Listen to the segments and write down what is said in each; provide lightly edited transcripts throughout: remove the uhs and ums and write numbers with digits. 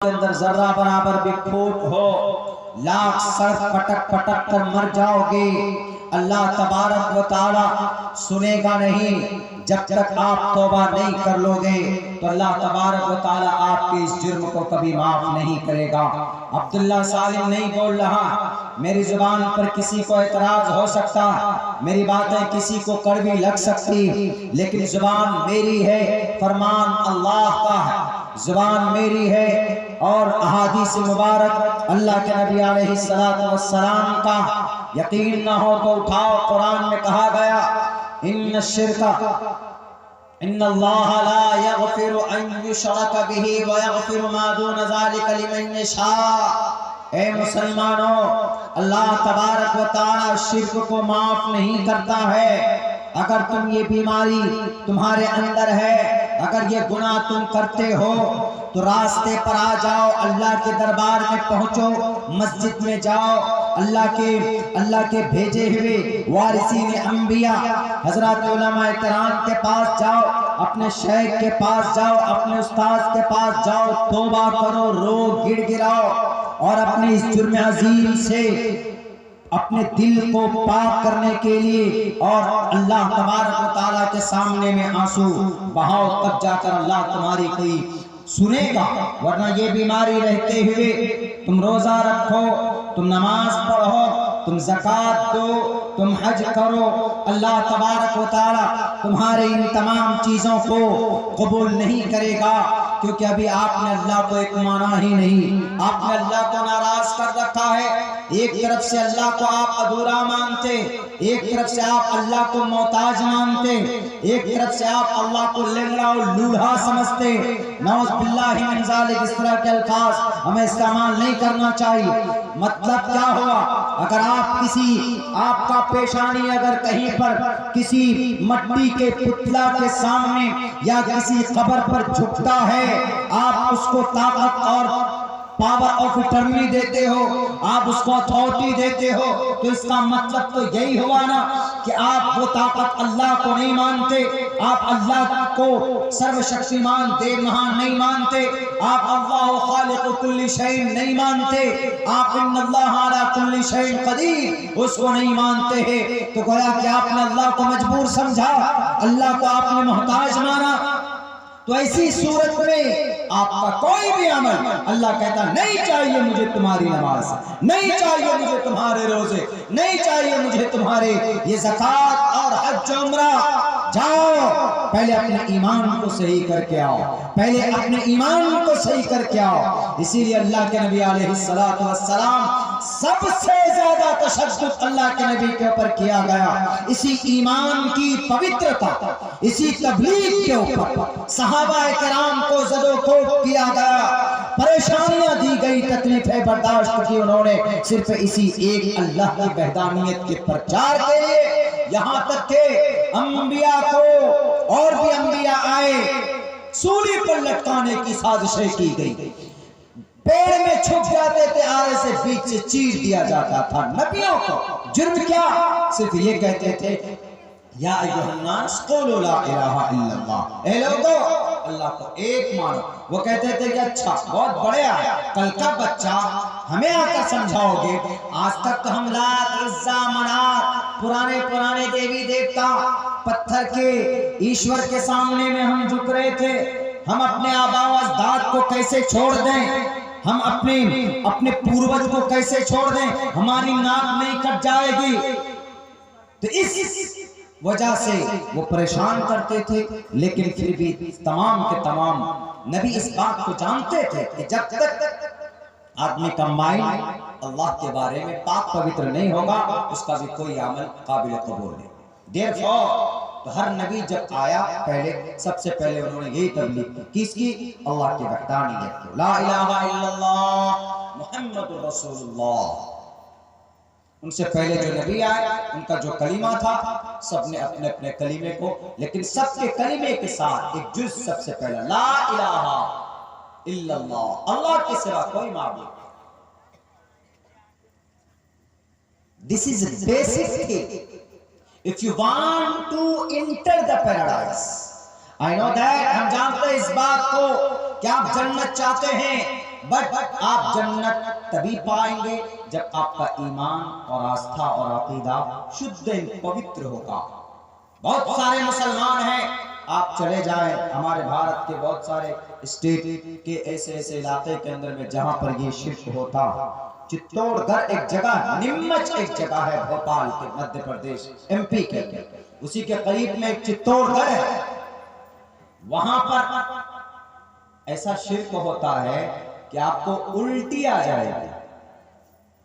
के अंदर जर्रा बराबर भी खोट हो, लाख सड़क पटक पटक कर मर जाओगे, अल्लाह तबारक व ताला सुनेगा नहीं। जब तक आप तौबा नहीं कर लोगे तो अल्लाह तबारक व ताला आपके इस जुर्म को कभी माफ नहीं करेगा। अब्दुल्ला सालिम नहीं बोल रहा, मेरी जुबान पर किसी को एतराज हो सकता, मेरी बातें किसी को कड़वी लग सकती, लेकिन जुबान मेरी है, फरमान अल्लाह का है, जुबान मेरी है और अहादीस मुबारक अल्लाह के नबी अलैहिस्सलातु वस्सलाम का। यकीन ना हो तो उठाओ, कुरान में कहा गया इन्न शिरका इन्नल्लाह ला यगफिरु अन युशरका बिही व यगफिरु मा दून ज़ालिका लिमन यशा। ए मुसलमानों, अल्लाह तबारक व तआला शिर्क को माफ नहीं करता है। अगर तुम ये बीमारी तुम्हारे अंदर है, अगर ये गुनाह तुम करते हो तो रास्ते पर आ जाओ, अल्लाह के दरबार में पहुंचो, मस्जिद में जाओ, अल्लाह के भेजे हुए वारिसीन अंबिया हजरत उलमा इकराम के पास जाओ, अपने शेख के पास जाओ, अपने उस्ताद के पास जाओ, तौबा करो, रो गिड़गिड़ाओ और अपने इस जुर्म अजीम से अपने दिल को पाक करने के लिए और अल्लाह तबारक व तआला के सामने में आंसू बहाओ, तब जाकर अल्लाह तुम्हारी कोई सुनेगा। वरना ये बीमारी रहते हुए तुम रोजा रखो, तुम नमाज पढ़ो, तुम ज़कात दो, तुम हज करो, अल्लाह तबारक व तआला तुम्हारे इन तमाम चीज़ों को कबूल नहीं करेगा, क्योंकि अभी आपने अल्लाह को एक माना ही नहीं, आपने अल्लाह को नाराज कर रखा है। एक तरफ से अल्लाह को आप अधूरा मानते, एक तरफ से आप अल्लाह को मोहताज मानते, एक तरफ से आप अल्लाह को लेंगड़ा और लूढ़ा समझते। नौज़ बिल्लाहि मिन ज़ालिक, इस तरह के अल्फाज हमें इस्तेमाल नहीं करना चाहिए। मतलब क्या हुआ, अगर आपका पेशानी अगर कहीं पर किसी मट्टी के पुतला के सामने या किसी कब्र पर झुकता है, आप उसको ताकत और पावर ऑफ अटॉर्नी देते हो, आप उसको अथॉरिटी देते हो, तो इसका मतलब तो यही हुआ ना कि आप वो ताकत अल्लाह को नहीं मानते, आप अल्लाह को सर्वशक्तिमान देव महान नहीं मानते, आप अल्लाह खालिक़ु कुल्ली शैइन नहीं मानते, आप इन्नल्लाह अला कुल्ली शैइन क़दीर उसको नहीं मानते हैं। तो गोया कि आपने अल्लाह को मजबूर समझा, अल्लाह को आपने मोहताज माना। तो ऐसी सूरत में आपका कोई भी अमल, अल्लाह कहता नहीं चाहिए मुझे तुम्हारी नमाज, नहीं चाहिए मुझे तुम्हारे रोजे, नहीं चाहिए मुझे तुम्हारे ये ज़कात और हज उम्रा। जाओ पहले अपने ईमान को सही करके आओ, पहले अपने ईमान को सही करके आओ। इसीलिए अल्लाह के नबी अलैहिस्सलातु वस्सलाम सबसे ज्यादा तशद्दुद अल्लाह के नबी के ऊपर किया गया, इसी ईमान की पवित्रता, इसी तबलीग के ऊपर सहाबा किराम को ज़दोख़ोफ़ किया गया, परेशानियां दी गई, तकलीफें बर्दाश्त की उन्होंने, सिर्फ इसी एक अल्लाह की वहदानियत के प्रचार के लिए। यहाँ तक के अंबिया को और भी अंबिया आए, सूली पर लटकाने की साजिशें की गई, पेड़ में छुप जाते थे, आरे से बीच से चीर दिया जाता था नबियों को। जुर्म क्या, सिर्फ ये कहते थे या अय्युहन्नास क़ूलू ला इलाहा इल्लल्लाह, ए लोगों अल्लाह को एक मानो। वो कहते थे कि अच्छा बहुत बढ़िया, कल का बच्चा हमें आकर समझाओगे, आज तक तो हम लात इज़्ज़ा मनात पुराने देवी देवता पत्थर के ईश्वर के सामने में हम झुक रहे थे, हम अपने आबा व अजदाद को कैसे छोड़ दें, हम अपने पूर्वज को कैसे छोड़ दें, हमारी नाक नहीं कट जाएगी। तो इस वजह से वो परेशान करते थे, लेकिन फिर भी तमाम के तमाम नबी इस बात को जानते थे कि जब तक आदमी का माइंड अल्लाह के बारे में पाक पवित्र नहीं होगा, उसका भी कोई अमल काबिल कबूल नहीं। देयरफॉर तो हर नबी जब आया, पहले सबसे पहले उन्होंने यही तबलीग की, किसकी, अल्लाह की वहदानियत की, ला इलाहा इल्लल्लाह मुहम्मदुर रसूलुल्लाह। उनसे पहले जो नबी आए उनका जो कलीमा था, सबने अपने अपने कलीमे को, लेकिन सबके कलीमे के साथ एक जुज सबसे पहला, ला इलाहा इल्लल्लाह, अल्लाह के सिवा कोई माबूद। This is basic thing if you want to enter the paradise। I know that, हम जानते हैं इस बात को कि आप जन्नत चाहते हैं, बट आप जन्नत तभी पाएंगे जब आपका ईमान और आस्था और अकीदा शुद्ध पवित्र होगा। बहुत सारे मुसलमान हैं, आप चले जाएं हमारे भारत के बहुत सारे स्टेट के ऐसे ऐसे इलाके के अंदर में जहां पर ये शिर्क होता। चित्तौड़गढ़ एक जगह, नीमच एक जगह है भोपाल के मध्य प्रदेश MP के, उसी के करीब में एक चित्तौड़गढ़ है। वहां पर ऐसा शिर्क होता है कि आपको उल्टी आ जाएगी,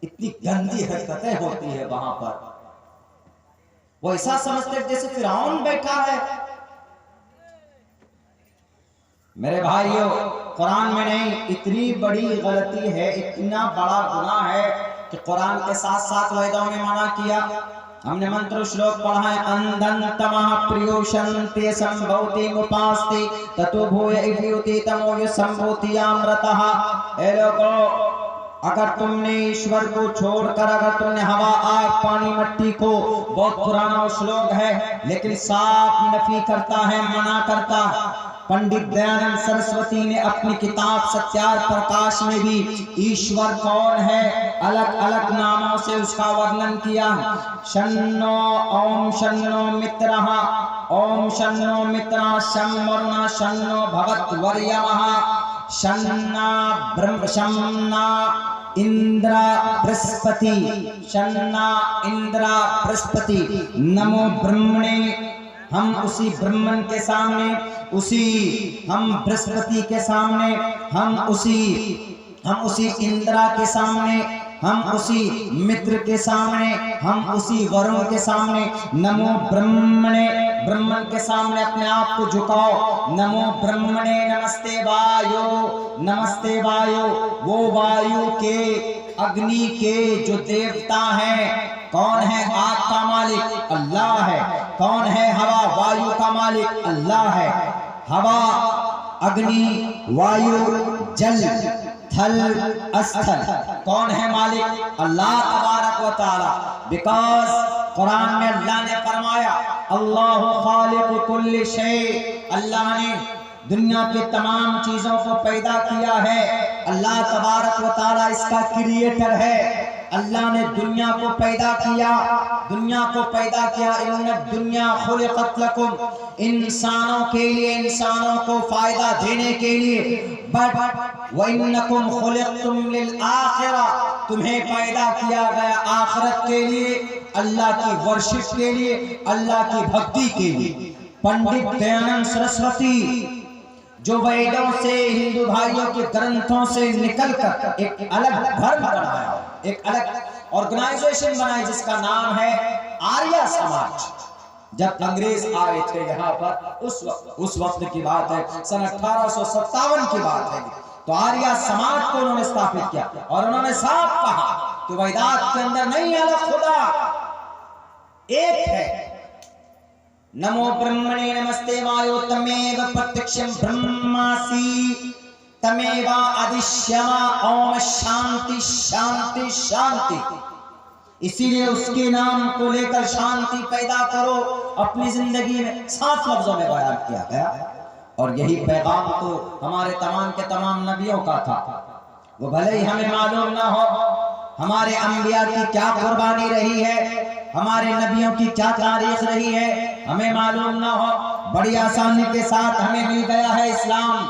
इतनी गंदी हरकतें होती है वहां पर। वो ऐसा समझते जैसे फिरौन बैठा है। मेरे भाइयों, कुरान में नहीं, इतनी बड़ी गलती है, इतना बड़ा गुनाह है कि कुरान के साथ साथ वेदों ने मना किया। हमने मंत्र श्लोक पढ़ा है, अंधंतमः प्रियोशन्ते संभवति मुपास्ते ततो भूय इव्युति तमो संभूति अमृतः। ए लोगों, अगर तुमने ईश्वर को छोड़कर, अगर तुमने हवा, आग, पानी, मिट्टी को, बहुत पुराना श्लोक है लेकिन साफ नफी करता है, मना करता। पंडित दयानंद सरस्वती ने अपनी किताब सत्यार प्रकाश में भी ईश्वर कौन है अलग अलग नामों से उसका वर्णन किया। शन्नो ओम शन्नो मित्रः, ओम शन्नो मित्रः शं वरुणः शन्नो भवत्वर्यमः, शन्ना ब्रह्म शन्ना इंद्र बृहस्पति, शन्ना इंद्र बृहस्पति। नमो ब्रह्मणे, हम उसी ब्रह्मन के सामने, उसी हम बृहस्पति के सामने, हम उसी इंद्रा के सामने, हम उसी मित्र के सामने, हम उसी वरुण के सामने। नमो ब्रह्मणे, ब्रह्मन के सामने अपने आप को झुकाओ। नमो ब्रह्मणे नमस्ते वायु, नमस्ते वायु। वो वायु के, अग्नि के जो देवता हैं, कौन है? आग का मालिक अल्लाह है। कौन है? हवा, वायु का मालिक अल्लाह है। हवा, अग्नि, वायु, जल, थल, स्थल, कौन है मालिक? अल्लाह तबारक व तआला। बिकॉज कुरान में अल्लाह ने फरमाया, अल्लाहु खालिकु कुल्ली शै, अल्लाह ने दुनिया के तमाम चीजों को पैदा किया है। अल्लाह तबारक व तआला इसका क्रिएटर है। अल्लाह ने दुनिया को पैदा किया, दुनिया को पैदा किया। इन्ना दुनिया खुलिकत लकुम, इंसानों के लिए, इंसानों को फायदा देने के लिए। बट व इन्नकुम खुलिकतुम लिल आखिरा, तुम्हें पैदा किया गया आखिरत के लिए, अल्लाह की वर्शिप के लिए, अल्लाह की भक्ति के लिए। पंडित दयानंद सरस्वती जो वेदों से, हिंदू भाइयों के ग्रंथों से निकलकर एक अलग धर्म बनाया, एक अलग ऑर्गेनाइजेशन बनाई जिसका नाम है आर्य समाज। जब अंग्रेज आए थे यहाँ पर, उस वक्त की बात है, सन 1857 की बात है, तो आर्य समाज को उन्होंने स्थापित किया और उन्होंने साफ कहा कि वेदांत के अंदर नहीं अलग खुदा, एक है। नमो ब्रह्मणे नमस्ते वायो, तमेव प्रत्यक्षं ब्रह्मासि तमेव अदिश्यमा, ओम शांति शांति शांति। इसीलिए उसके नाम को लेकर शांति पैदा करो अपनी जिंदगी में, 7 लफ्जों में बयान किया गया। और यही पैगाम तो हमारे तमाम के तमाम नबियों का था। वो भले ही हमें मालूम ना हो हमारे अंबिया की क्या कुर्बानी रही है, हमारे नबियों की क्या तारीख रही है, हमें मालूम ना हो, बड़ी आसानी के साथ हमें मिल गया है इस्लाम।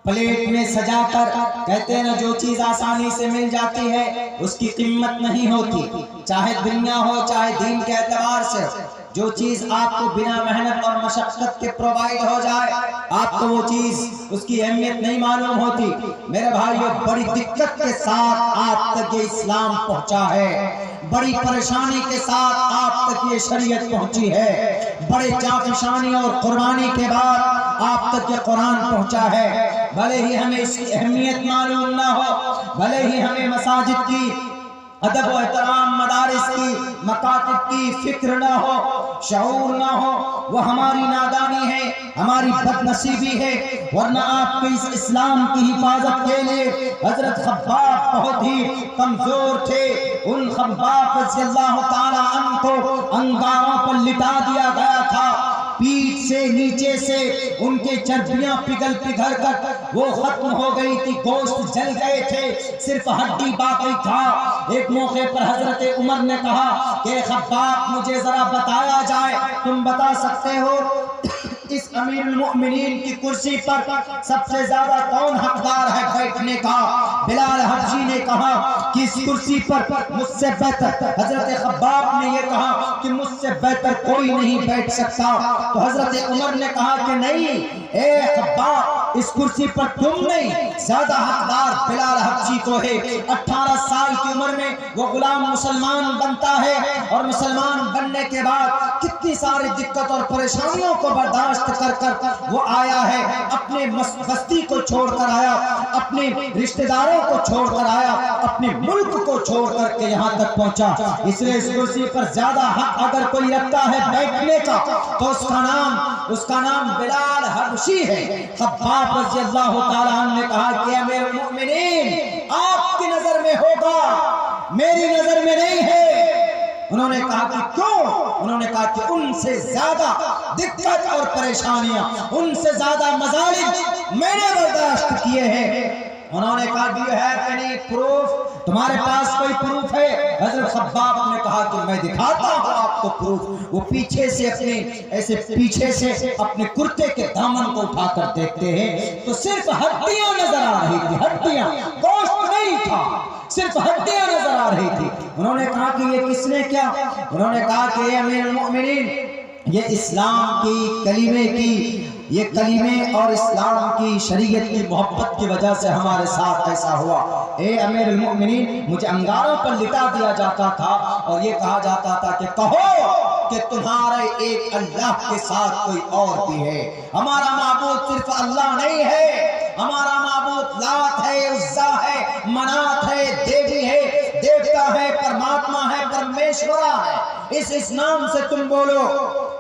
प्लेट में सजाकर, कहते हैं ना, जो चीज आसानी से मिल जाती है उसकी कीमत नहीं होती, चाहे दुनिया हो चाहे दीन के एतबार से। जो चीज आपको बिना मेहनत और मशक्कत के प्रोवाइड हो जाए, आपको वो चीज, उसकी अहमियत नहीं मालूम होती। मेरे भाइयों, बड़ी दिक्कत के साथ आप तक ये इस्लाम पहुंचा है, बड़ी परेशानी के साथ आप तक ये शरीयत पहुंची है, बड़े जाफिशानी और कुर्बानी के बाद आप तक ये कुरान पहुंचा है। भले ही हमें इसकी अहमियत मालूम ना हो, भले ही हमें मसाजिद की, अदब व एहतराम, मदारिस की, मकातिब की फिक्र ना हो, शऊर ना हो, वह हमारी नादानी है, हमारी बदनसीबी है। वरना आपके इस इस्लाम की हिफाजत के लिए हजरत खब्बाब बहुत ही कमजोर थे। उन खब्बाब रज़ियल्लाहु ताला अन्हु को अंगारों पर लिटा दिया गया था, पीठ से नीचे से उनके चर्बियां पिघल पिघल कर वो खत्म हो गई थी, गोश्त जल गए थे, सिर्फ हड्डी बाकी था। एक मौके पर हजरत उमर ने कहा कि खब्बाब मुझे जरा बताया जाए, तुम बता सकते हो इस अमीरुल मोमिनीन की कुर्सी पर सबसे ज्यादा कौन हकदार है बैठने का? बिलाल हबशी ने कहा कि इस कुर्सी पर मुझसे बेहतर, हजरत खब्बाब ने यह कहा कि मुझसे बेहतर कोई नहीं बैठ सकता। तो हजरत उमर ने कहा कि नहीं, ए खब्बाब, इस कुर्सी पर तुम नहीं, ज्यादा हकदार बिलाल हबशी को है। 18 साल की उम्र में वो गुलाम मुसलमान बनता है और मुसलमान बनने के बाद कितनी सारी दिक्कत और परेशानियों को बर्दाश्त कर कर वो आया है, अपने बस्ती को छोड़कर आया, अपने रिश्तेदारों को छोड़कर आया, अपने मुल्क को छोड़ करके यहाँ तक पहुंचा। इसलिए इस कुर्सी पर ज्यादा हक अगर कोई रखता है बैठने का तो उसका नाम बिलाल हबशी है। खब्बाब रज़ियल्लाहु ताला अन्हु ने कहा कि अमीरुल मोमिनीन आपकी नजर में होगा, मेरी नजर में नहीं है। उन्होंने कहा कि क्यों? उन्होंने कहा कि उनसे ज्यादा दिक्कत और परेशानियां, उनसे ज्यादा मजालिम मैंने बर्दाश्त किए हैं। उन्होंने कहा do you have any proof? तुम्हारे पास कोई प्रूफ है? हजरत खब्बाब ने कहा कि मैं दिखाता हूं आपको प्रूफ। वो पीछे से अपने कुर्ते के दामन को उठाकर देखते हैं तो सिर्फ हड्डियां नजर आ रही थी, हड्डियां, गोश्त नहीं था, सिर्फ हड्डियां नजर आ रही थी। उन्होंने कहा कि ये किसने क्या? उन्होंने कहा कि ये अमीरुल मोमिनीन, ये इस्लाम की ये कलीमे और इस्लाम की शरीयत की मोहब्बत की वजह से हमारे साथ ऐसा हुआ। ए अमीरुल मोमिनीन, मुझे अंगारों पर लिटा दिया जाता था और ये कहा जाता था कि कहो कि तुम्हारे एक अल्लाह के साथ कोई और भी है। हमारा माबूद सिर्फ अल्लाह नहीं है, हमारा माबूद लात है, उज़्ज़ा है, मनात है, देवी है, देवता है, परमात्मा है, परमेश्वरा है। इस नाम से तुम बोलो।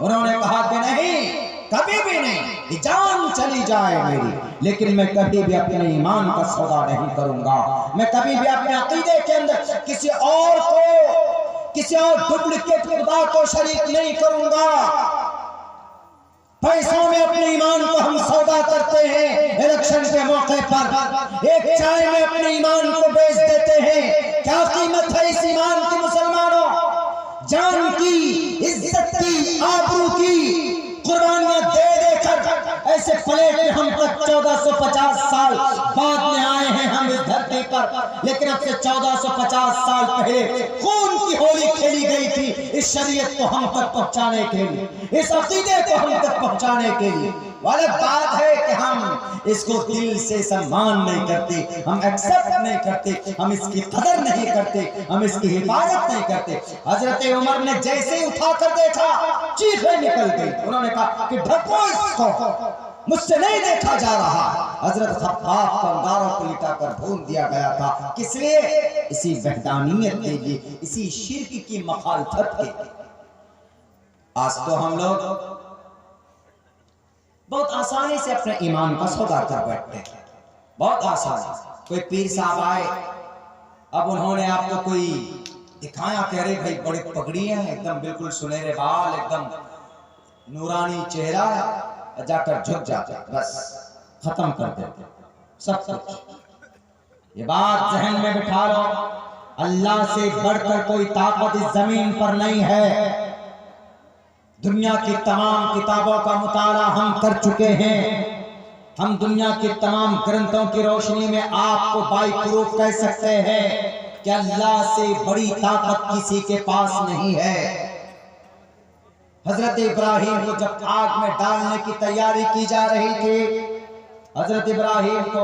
उन्होंने कहा कि नहीं, कभी भी नहीं, जान चली जाए मेरी, लेकिन मैं कभी भी अपने ईमान का सौदा नहीं करूंगा। मैं कभी भी अपने अकीदे के अंदर किसी और डुप्लीकेट खुदा को शरीक नहीं करूंगा। पैसों में अपने ईमान को हम सौदा करते हैं, इलेक्शन के मौके पर एक चाय में अपने ईमान को बेच देते हैं। क्या कीमत है इस ईमान की मुसलमानों? जान की, इज्जत की, आबरू की कुर्बानियां दे देकर ऐसे प्लेट में हम तक 1450 साल बाद में आए हैं हम इस धरती पर, लेकिन अब से 1450 साल पहले खून की होली खेली गई थी इस शरीयत को हम तक पहुंचाने के लिए, इस अकीदे को हम तक पहुंचाने के लिए। वाला बात है कि हम इसको दिल से सम्मान नहीं करते, हम एक्सेप्ट नहीं करते, हम इसकी कदर नहीं करते, हम इसकी हिफाजत नहीं करते। हजरत उमर ने जैसे ही उठाकर देखा चीखें निकल गई। उन्होंने कहा कि ढको इसको, मुझसे नहीं देखा जा रहा। हजरत खब्बाब को अंगारों को लिटाकर भून दिया गया था। किस लिए? इसी वहदानियत के लिए, इसी शिर्क की मखालफत के लिए। आज तो हम लोग बहुत आसानी से अपने ईमान का सौदा कर बैठते हैं, बहुत आसानी। कोई पीर साहब आए, अब उन्होंने आपको कोई दिखाया, कह रहे भाई बड़े पगड़ियां हैं, एकदम बिल्कुल सुनहरे बाल, एकदम नूरानी चेहरा, जाकर झुक जाते, बस खत्म कर देते सब कुछ। ये बात जहन में बिठा लो, अल्लाह से बढ़कर कोई ताकत इस जमीन पर नहीं है। दुनिया की तमाम किताबों का मुताला हम कर चुके हैं। हम दुनिया के तमाम ग्रंथों की रोशनी में आपको बाई प्रूफ कह सकते हैं कि अल्लाह से बड़ी ताकत किसी के पास नहीं है। हजरत इब्राहिम को जब आग में डालने की तैयारी की जा रही थी, हजरत इब्राहिम को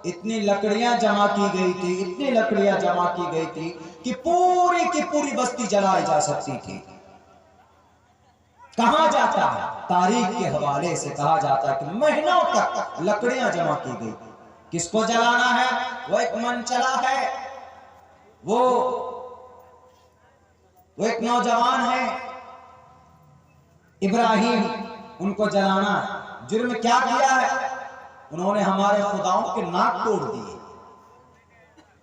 इतनी लकड़ियां जमा की गई थी, इतनी लकड़ियां जमा की गई थी कि पूरी की पूरी बस्ती जलाई जा सकती थी। कहा जाता है, तारीख के हवाले से कहा जाता है कि महीनों तक लकड़ियां जमा की गई। किसको जलाना है? वो एक मन चला है, वो एक नौजवान है, इब्राहिम, उनको जलाना है। जुर्म क्या किया है? उन्होंने हमारे खुदाओं के नाक तोड़ दिए।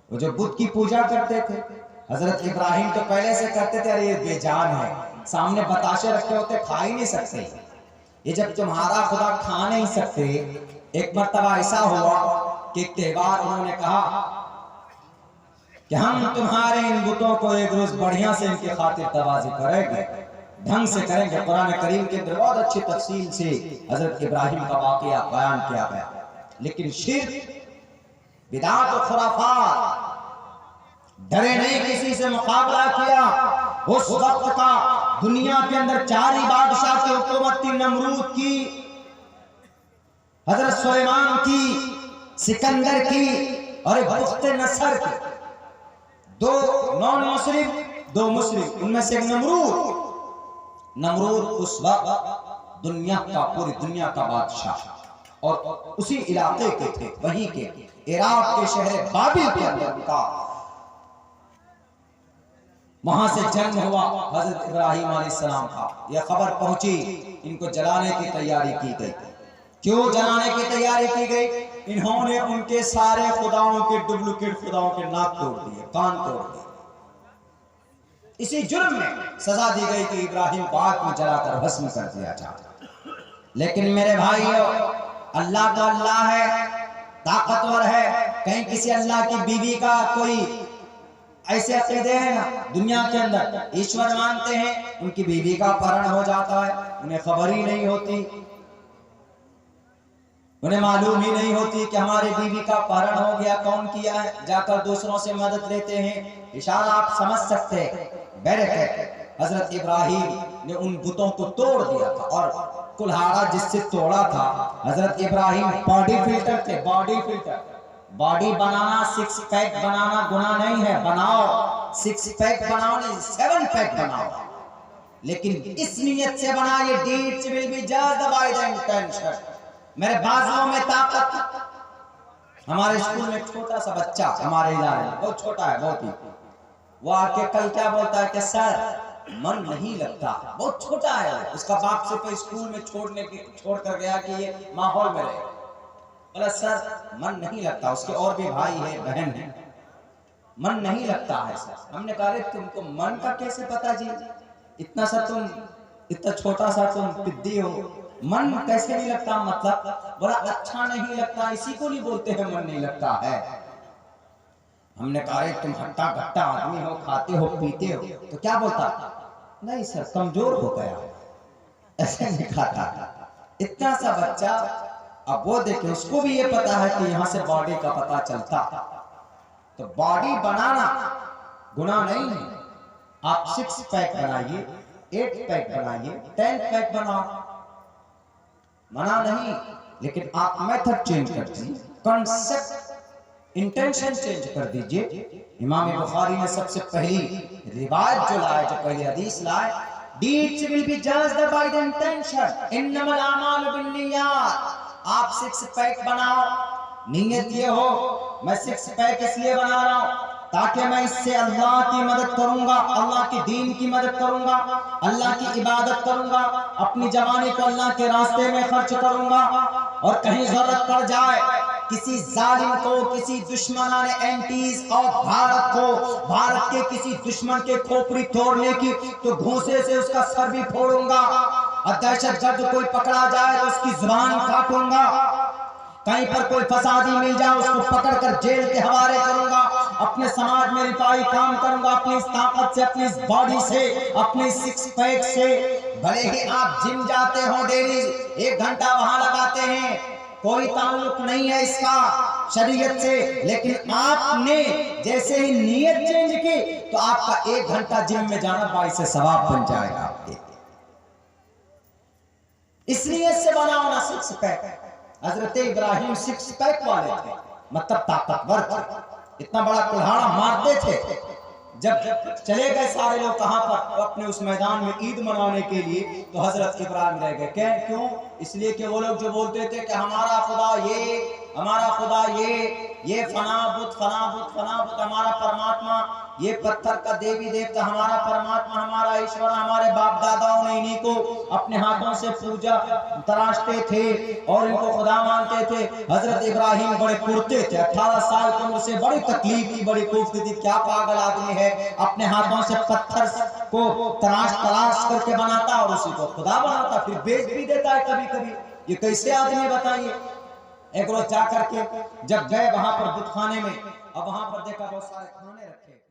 वो जो बुत की पूजा करते थे, हजरत इब्राहिम तो पहले से करते थे, अरे ये बेजान है, सामने बताशे रखे होते, खा ही नहीं सकते, ये जब तुम्हारा खुदा खा नहीं सकते, एक मर्तबा ऐसा हुआ कि एक त्योहार उन्होंने कहा कि हम तुम्हारे इन बुतों को एक रोज बढ़िया से इनके खातिर तवाज़ी करेंगे, ढंग से करेंगे। कुरान करीम के अंदर बहुत अच्छी तफसील से हजरत इब्राहिम का वाकया बयान किया गया। लेकिन शिर्क, बिदात और खुराफात, डरे नहीं, किसी से मुकाबला किया। उस वक्त का दुनिया के अंदर 4 ही बादशाह की हुकूमत थी, नमरूद की, हजरत सुलेमान की, सिकंदर की और बुख्त नसर की। 2 नॉन मुस्लिम, 2 मुस्लिम, उनमें से नमरूद उस वक्त दुनिया का, पूरी दुनिया का बादशाह और उसी इलाके के थे, वहीं के इराक के शहर बाबिल के अंदर उनका, वहां से जन्म हुआ हजरत इब्राहिम अलैहिस्सलाम का। यह खबर पहुंची, इनको जलाने की तैयारी की गई। क्यों जलाने की तैयारी की गई? इन्होंने उनके सारे खुदाओं के, डुप्लीकेट खुदाओं के नाक तोड़ दिए, कान तोड़ दिए। इसी जुर्म में सजा दी गई कि इब्राहिम को आग में जलाकर भस्म कर दिया जाए। लेकिन मेरे भाइयों, अल्लाह तो अल्लाह है, ताकतवर है। कहीं किसी अल्लाह की बीवी का कोई ऐसे अकीदे हैं ना, दुनिया के अंदर ईश्वर मानते हैं, उनकी बीवी का अपहरण हो जाता है, उन्हें खबर ही नहीं होती, उन्हें मालूम ही नहीं होती कि हमारे बीवी का अपहरण हो गया, कौन किया है। जाकर दूसरों से मदद लेते हैं। इशारा आप समझ सकते हैं। बैरक हजरत इब्राहिम ने उन बुतों को तोड़ दिया था, और कुल्हाड़ा जिससे तोड़ा था, हजरत इब्राहिम बॉडी फिल्टर थे, बॉडी फिल्टर। बॉडी बनाना, 6 पैक बनाना गुनाह नहीं है, बनाओ, 6 पैक बनाओ नहीं, 7 पैक बनाओ, लेकिन इस नियत से बनाइए, deeds will be judged by the intention। मेरे बाजुओं में ताकत। हमारे स्कूल में छोटा सा बच्चा, हमारे इलाके में बहुत छोटा है, बहुत ही, वो आके कल क्या बोलता है कि सर मन नहीं लगता, बहुत छोटा है। उसका बाप से कोई स्कूल में छोड़ कर गया कि ये माहौल में रहे। बोला सर मन नहीं लगता, उसके और भी भाई है, बहन है, मन नहीं लगता है सर। हमने कहा तुमको मन का कैसे पता जी, इतना सा तुम, इतना छोटा सा तुम पिद्दी हो, मन कैसे नहीं लगता? मतलब बोला अच्छा नहीं लगता, इसी को नहीं बोलते हैं मन नहीं लगता है। हमने कहा तुम हट्टा घट्टा आदमी हो, खाते हो पीते हो, तो क्या बोलता? नहीं सर कमजोर हो गया, ऐसे नहीं खाता। इतना सा बच्चा, अब वो देखे, उसको भी ये पता है कि यहाँ से बॉडी का पता चलता। तो बॉडी बनाना गुनाह नहीं है। आप 6 पैक बनाइए, 8 पैक बनाइए, 10 पैक बनाओ, मना नहीं, लेकिन आप मेथड चेंज कर दीजिए, कॉन्सेप्ट, इंटेंशन चेंज कर दीजिए। इमाम बुखारी ने सबसे पहली रिवायत जो लाए, जो पहली हदीस लाए, deeds will be judged by the intention, इन्नमल आमालु बिन्नियात। आप 6 पैक बनाओ, नीयत ये हो मैं 6 पैक इसलिए बना रहा हूं ताकि मैं इससे अल्लाह की मदद करूंगा, अल्लाह की दीन की मदद करूंगा, अल्लाह की इबादत करूंगा, अपनी जवानी को अल्लाह के रास्ते में खर्च करूंगा, और कहीं जरूरत पड़ जाए किसी जालिम को, किसी दुश्मनाने एंटीज और भारत के किसी दुश्मन के खोपड़ी तोड़ने की, तो घूंसे से उसका सर भी फोड़ूंगा, और दहशतगर्द कोई पकड़ा जाए तो उसकी जुबान काटूंगा, कहीं पर कोई फसादी मिल जाए उसको पकड़कर जेल के हवाले करूंगा, अपने समाज में रिफाई काम करूंगा, अपनी इस ताकत से, अपनी इस बॉडी से, अपने 6 पैक से। भले ही आप जिम जाते हो, डेली 1 घंटा वहां लगाते हैं, कोई ताल्लुक नहीं है इसका शरीयत से, लेकिन आपने जैसे ही नीयत चेंज की तो आपका 1 घंटा जिम में जाना 22 सवाब बन जाएगा आपके। इसलिए से बनाओ ना 6 पैक। हजरत इब्राहिम 6 पैक वाले थे, मतलब ताकतवर थे, इतना बड़ा कुल्हाड़ा मारते थे। जब चले गए सारे लोग कहां पर, अपने उस मैदान में ईद मनाने के लिए, तो हजरत इब्राहिम रह गए। क्यों? इसलिए कि वो लोग जो बोलते थे कि हमारा खुदा ये, हमारा खुदा ये, ये फना बुत हमारा परमात्मा, ये पत्थर का देवी देवता हमारा परमात्मा, हमारा ईश्वर, हमारे बाप दादाओं ने इन्हीं को अपने हाथों से पूजा तराशते थे और इनको खुदा मानते थे। हजरत इब्राहिम बड़े कुर्ते थे, 18 साल की उम्र से बड़ी तकलीफ थी, बड़ी कोफ्त थी। क्या पागल आदमी है, अपने हाथों से पत्थर को तराश करके बनाता और उसी को खुदा बनाता, फिर बेच भी देता है कभी कभी। ये कैसे आदमी बताइए। एक रोज जा करके जब गए वहां पर बुतखाने में, अब वहां पर देखा बहुत सारे खाने रखे।